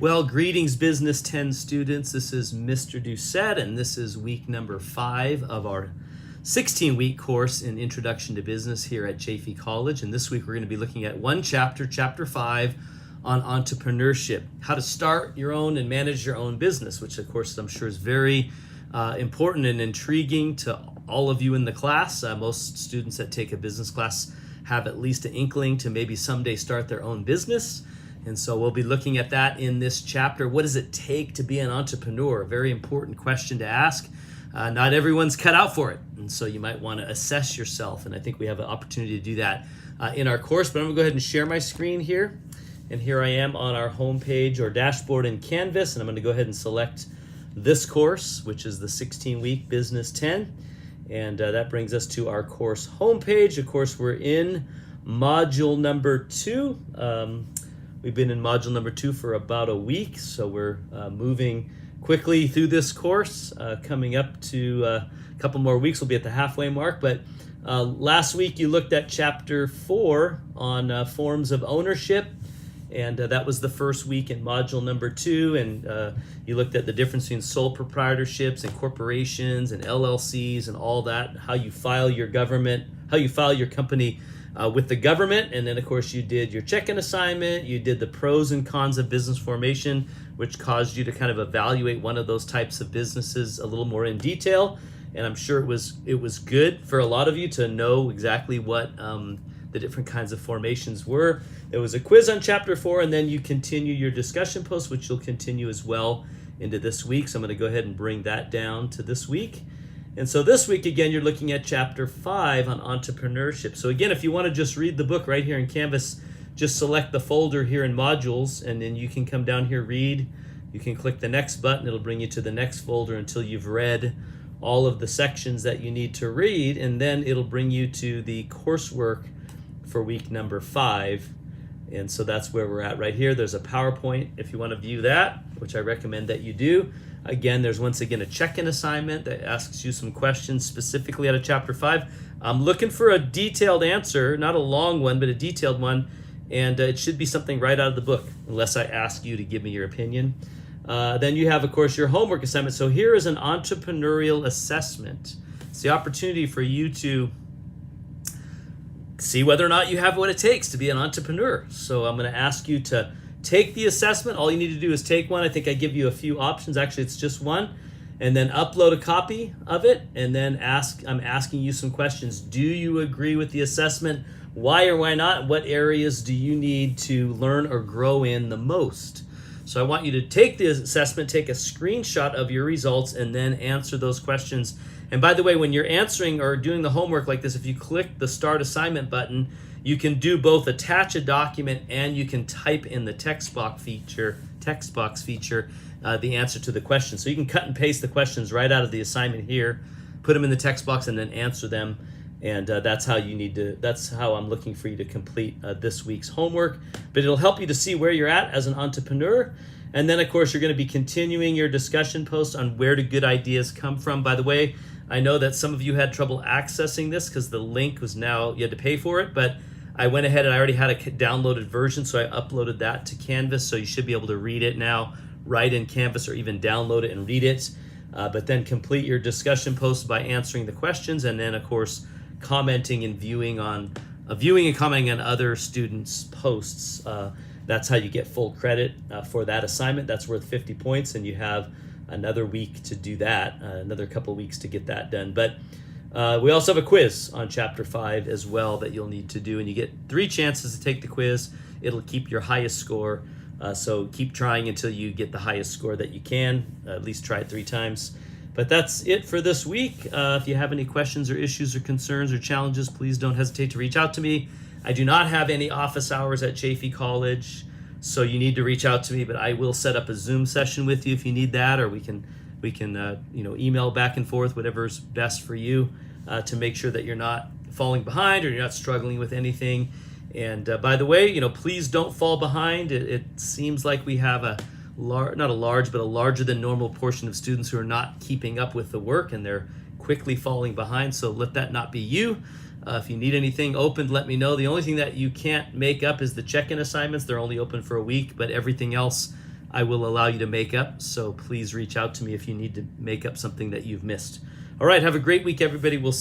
Well, greetings, Business 10 students. This is Mr.D, and this is week number 5 of our 16-week course in Introduction to Business here at Chaffey College. And this week we're going to be looking at one chapter, chapter 5, on entrepreneurship, how to start your own and manage your own business, which of course I'm sure is very important and intriguing to all of you in the class. Most students that take a business class have at least an inkling to maybe someday start their own business. And so we'll be looking at that in this chapter. What does it take to be an entrepreneur? A very important question to ask. Not everyone's cut out for it. And so you might want to assess yourself. And I think we have an opportunity to do that in our course. But I'm going to go ahead and share my screen here. And here I am on our homepage or dashboard in Canvas. And I'm going to go ahead and select this course, which is the 16-week Business 10. And that brings us to our course homepage. Of course, we're in module number 2. We've been in module number 2 for about a week, so we're moving quickly through this course. Coming up to a couple more weeks, we'll be at the halfway mark. But last week you looked at chapter 4 on forms of ownership, and that was the first week in module number 2. And you looked at the difference between sole proprietorships and corporations and LLCs and all that. How you file your company with the government. And then of course you did your check-in assignment, you did the pros and cons of business formation, which caused you to kind of evaluate one of those types of businesses a little more in detail. And I'm sure it was good for a lot of you to know exactly what the different kinds of formations were. There was a quiz on chapter 4, and then you continue your discussion post, which you'll continue as well into this week. So I'm going to go ahead and bring that down to this week. And so this week, again, you're looking at chapter 5 on entrepreneurship. So again, if you want to just read the book right here in Canvas, just select the folder here in modules, and then you can come down here, read. You can click the next button. It'll bring you to the next folder until you've read all of the sections that you need to read, and then it'll bring you to the coursework for week number 5. And so that's where we're at right here. There's a PowerPoint if you want to view that, which I recommend that you do. Again, there's once again a check-in assignment that asks you some questions specifically out of chapter 5. I'm looking for a detailed answer, not a long one, but a detailed one. And it should be something right out of the book, unless I ask you to give me your opinion. Then you have, of course, your homework assignment. So here is an entrepreneurial assessment. It's the opportunity for you to see whether or not you have what it takes to be an entrepreneur. So I'm going to ask you to take the assessment. All you need to do is take one. I think I give you a few options. Actually, it's just one. And then upload a copy of it. And then I'm asking you some questions. Do you agree with the assessment? Why or why not? What areas do you need to learn or grow in the most? So I want you to take the assessment, take a screenshot of your results, and then answer those questions. And by the way, when you're answering or doing the homework like this, if you click the Start Assignment button, you can do both attach a document and you can type in the text box feature, the answer to the question. So you can cut and paste the questions right out of the assignment here, put them in the text box, and then answer them. And that's how I'm looking for you to complete this week's homework. But it'll help you to see where you're at as an entrepreneur. And then, of course, you're going to be continuing your discussion post on where do good ideas come from. By the way, I know that some of you had trouble accessing this because the link was now, you had to pay for it, but I went ahead and I already had a downloaded version, so I uploaded that to Canvas, so you should be able to read it now right in Canvas or even download it and read it. But then complete your discussion post by answering the questions, and then, of course, commenting and viewing and commenting on other students' posts. That's how you get full credit for that assignment. That's worth 50 points, and you have another week to do that, another couple weeks to get that done. But we also have a quiz on chapter 5 as well that you'll need to do, and you get 3 chances to take the quiz. It'll keep your highest score, so keep trying until you get the highest score that you can. At least try it 3 times. But that's it for this week. If you have any questions or issues or concerns or challenges, please don't hesitate to reach out to me. I do not have any office hours at Chaffey College, so you need to reach out to me, but I will set up a Zoom session with you if you need that, or we can email back and forth, whatever's best for you, to make sure that you're not falling behind or you're not struggling with anything. And by the way, please don't fall behind. It seems like we have a larger than normal portion of students who are not keeping up with the work, and they're quickly falling behind. So let that not be you. If you need anything opened, let me know. The only thing that you can't make up is the check-in assignments. They're only open for a week, but everything else I will allow you to make up, so please reach out to me if you need to make up something that you've missed. All right, have a great week, everybody. We'll